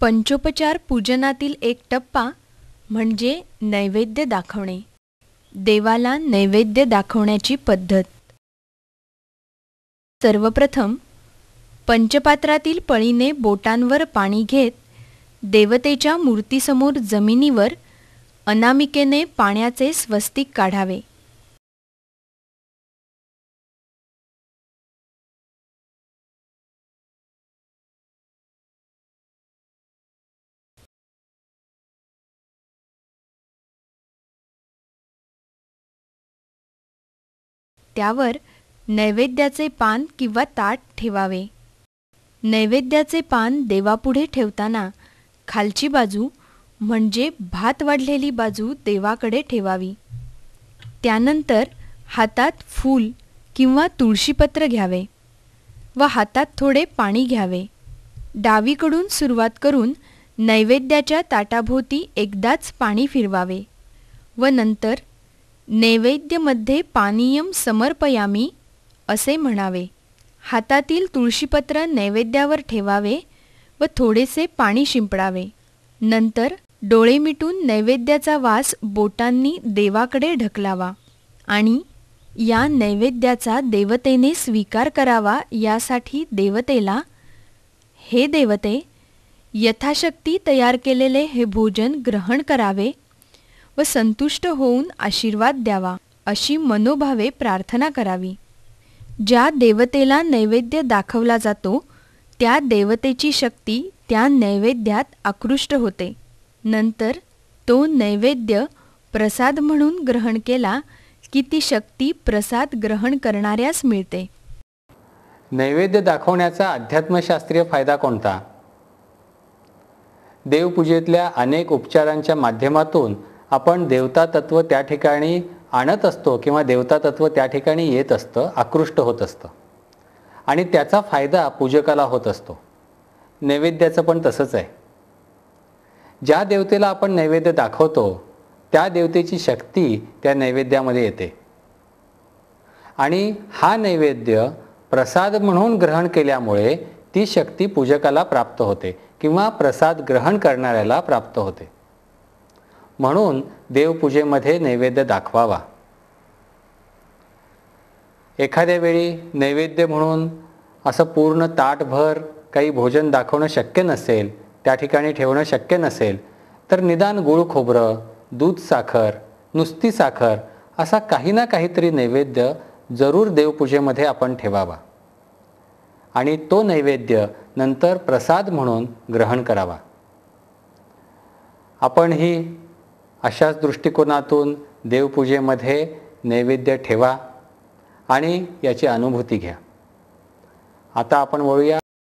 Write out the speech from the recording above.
पंचोपचार पूजनातील एक टप्पा म्हणजे नैवेद्य दाखवणे. देवाला नैवेद्य दाखवण्याची पद्धत. सर्वप्रथम पंचपात्रातील पळीने बोटांवर पाणी घेत देवतेच्या मूर्तीसमोर जमिनीवर अनामिकेने पाण्याचे स्वस्तिक काढावे. त्यावर नैवेद्याचे पान किंवा ताट ठेवावे. नैवेद्याचे पान देवापुढे ठेवताना खालची बाजू म्हणजे भात वाढलेली बाजू देवाकडे ठेवावी. त्यानंतर हातात फूल किंवा तुळशीपत्र घ्यावे व हातात थोडे पाणी घ्यावे. डावीकडून सुरुवात करून नैवेद्याच्या ताटाभोवती एकदाच पाणी फिरवावे व नंतर नैवेद्यमध्ये पानीयम समर्पयामी असे म्हणावे. हातातील तुळशीपत्र नैवेद्यावर ठेवावे व थोडेसे पाणी शिंपडावे. नंतर डोळे मिटून नैवेद्याचा वास बोटांनी देवाकडे ढकलावा आणि या नैवेद्याचा देवतेने स्वीकार करावा. यासाठी देवतेला, हे देवते, यथाशक्ती तयार केलेले हे भोजन ग्रहण करावे व संतुष्ट होऊन आशीर्वाद द्यावा अशी मनोभावे प्रार्थना करावी. ज्या देवतेला नैवेद्य दाखवला जातो त्या देवतेची शक्ती त्या नैवेद्यात आकृष्ट होते. नंतर तो नैवेद्य प्रसाद म्हणून ग्रहण केला की ती शक्ती प्रसाद ग्रहण करणाऱ्यास मिळते. नैवेद्य दाखवण्याचा अध्यात्मशास्त्रीय फायदा कोणता? देवपूजेतल्या अनेक उपचारांच्या माध्यमातून आपण देवता तत्व त्या ठिकाणी आणत असतो किंवा देवता तत्व त्या ठिकाणी येत असतं, आकृष्ट होत असतं आणि त्याचा फायदा पूजकाला होत असतो. नैवेद्याचं पण तसंच आहे. ज्या देवतेला आपण नैवेद्य दाखवतो त्या देवतेची शक्ती त्या नैवेद्यामध्ये येते आणि हा नैवेद्य प्रसाद म्हणून ग्रहण केल्यामुळे ती शक्ती पूजकाला प्राप्त होते किंवा प्रसाद ग्रहण करणाऱ्याला प्राप्त होते. म्हणून देवपूजेमध्ये नैवेद्य दाखवावा. एखाद्या वेळी नैवेद्य म्हणून असं पूर्ण ताटभर काही भोजन दाखवणं शक्य नसेल, त्या ठिकाणी ठेवणं शक्य नसेल, तर निदान गूळ खोबरं, दूध साखर, नुसती साखर असा काही ना काहीतरी नैवेद्य जरूर देवपूजेमध्ये आपण ठेवावा आणि तो नैवेद्य नंतर प्रसाद म्हणून ग्रहण करावा. आपणही अशाच दृष्टिकोनातून देवपूजेमध्ये नैवेद्य ठेवा आणि याची अनुभूती घ्या. आता आपण वळूया